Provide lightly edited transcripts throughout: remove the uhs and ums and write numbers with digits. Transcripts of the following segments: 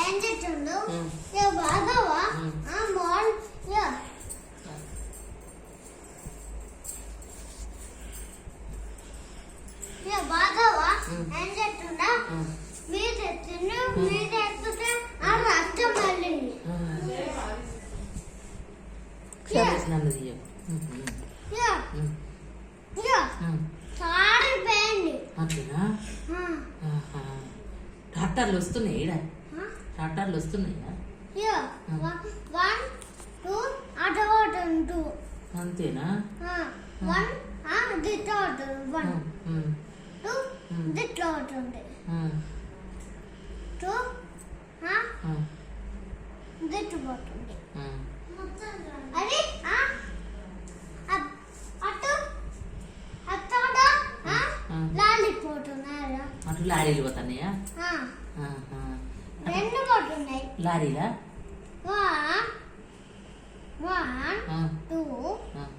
ఏం చేస్తుండు బాగావా మాల్ బాగావా ఏం చేస్తుండా మీద ఎత్తుండు మీద ఎత్తుతే ఆ రక్తం వెళ్ళింది ట్రాక్టర్లు వస్తున్నాయి ట్రాక్టర్లు వస్తున్నాయా అంతేనా అది అటు లారీలు పోతున్నాయా రెండు పోతున్నాయి లారీలా 1 2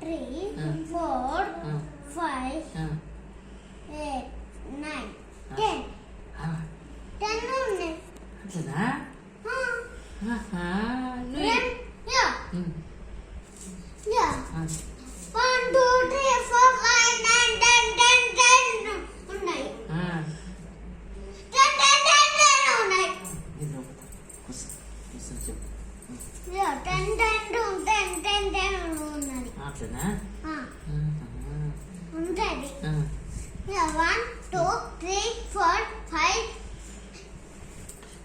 3 4 5 8 9 10 ఉన్నాయి అట్లనా Yeah. 1 2 3 4 5 9 10 10 ఉన్నాయి 10 ఉన్నాయి 10 ఉన్నది అట్లనా ఉంటుంది 1 2 3 4 5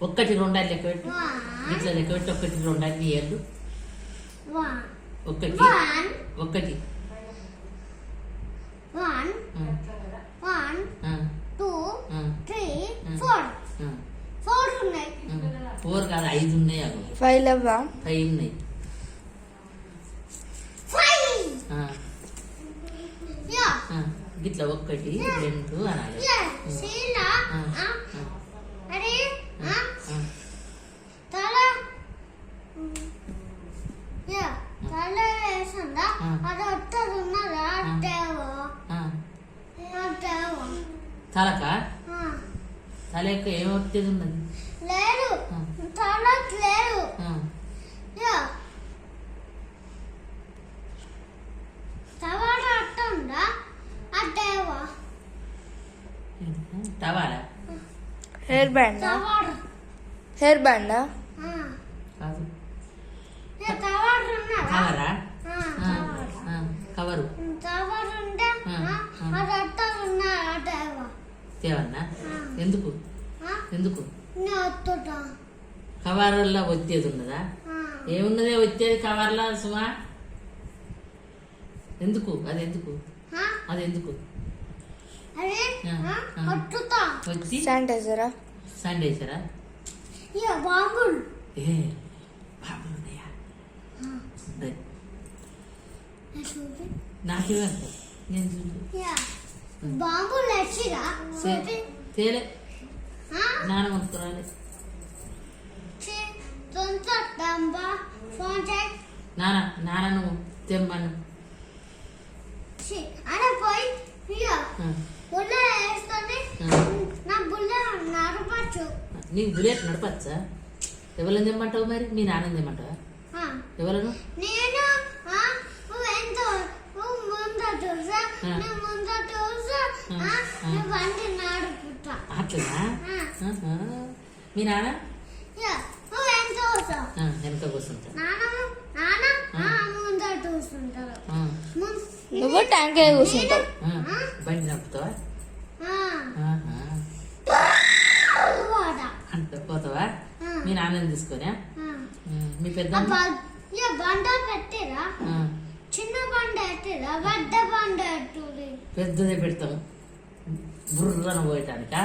ఒక్కటి రెండాలి లెక్క పెట్టు ఇట్లా లెక్క పెట్టి ఒకటి రెండాలి నీ ఏళ్ళు ఒకటి ఒకటి 1 2 3 4 ఉన్నాయి 4 కాదు 5 ఉన్నాయి అవి 5 లవ్వా 5 ఉన్నాయి 5 ఇట్లా ఒకటి రెండు అనాలి అరే తల తల వేసిందా అది వస్తుంది ఉన్నదా తలక తల యొక్క ఏమొచ్చేది ఉన్నది లేదు తల లేదు తవాడ అట్టుందా అట్టేవా టవాలా హెయిర్ బ్యాండ్ తవాడ హెయిర్ బ్యాండా కాదు తవాడ ఉన్నదా కవరా కవరు తవాడ ఉంటే అది అట్టలు ఉన్నా అట్టేవా తేవన్నా ఎందుకు ఎందుకు అత్తుతా కవర్లో వచ్చేది ఉన్నదా ఏమున్నదే వచ్చేది కవర్లో సుమా ఎందుకు అది ఎందుకు అది ఎందుకు అరే అత్తుతా వచ్చి శానిటైజరా శానిటైజరా బాంబులు ఏ బాబులు ఉన్నాయా నాకేమే నేను చూసి బాంబులు వచ్చిరా తేలే నాన్న కొనుక్కురాలి ఫోన్ చేయి నాన్నను తెమ్మను అరే పోయి బుల్ల వేస్తుంది నా బుల్ల నడపచ్చు నీకు బుల్లెట్ నడపచ్చా ఎవరిని తెమ్మంటావు మరి మీ నాన్న తెమ్మంటావా ఎవరు నేను ఎంతో ముందు చూసా ముందు చూసా బండి నడుపుతా అట్లనా మీ నాన్న ఎంతో వెనక కూర్చుంటా ముందు చూస్తుంటారు నువ్వు ట్యాంక్ కూర్చుంటావు బండి నడుపుతావా అంత పోతావా మీ నాన్నని తీసుకొని మీ పెద్ద బండ పెట్టిరా చిన్న బండ పెట్టిరా పెద్ద బండ పెద్దదే పెడతాము బుర్రను పోయటానికా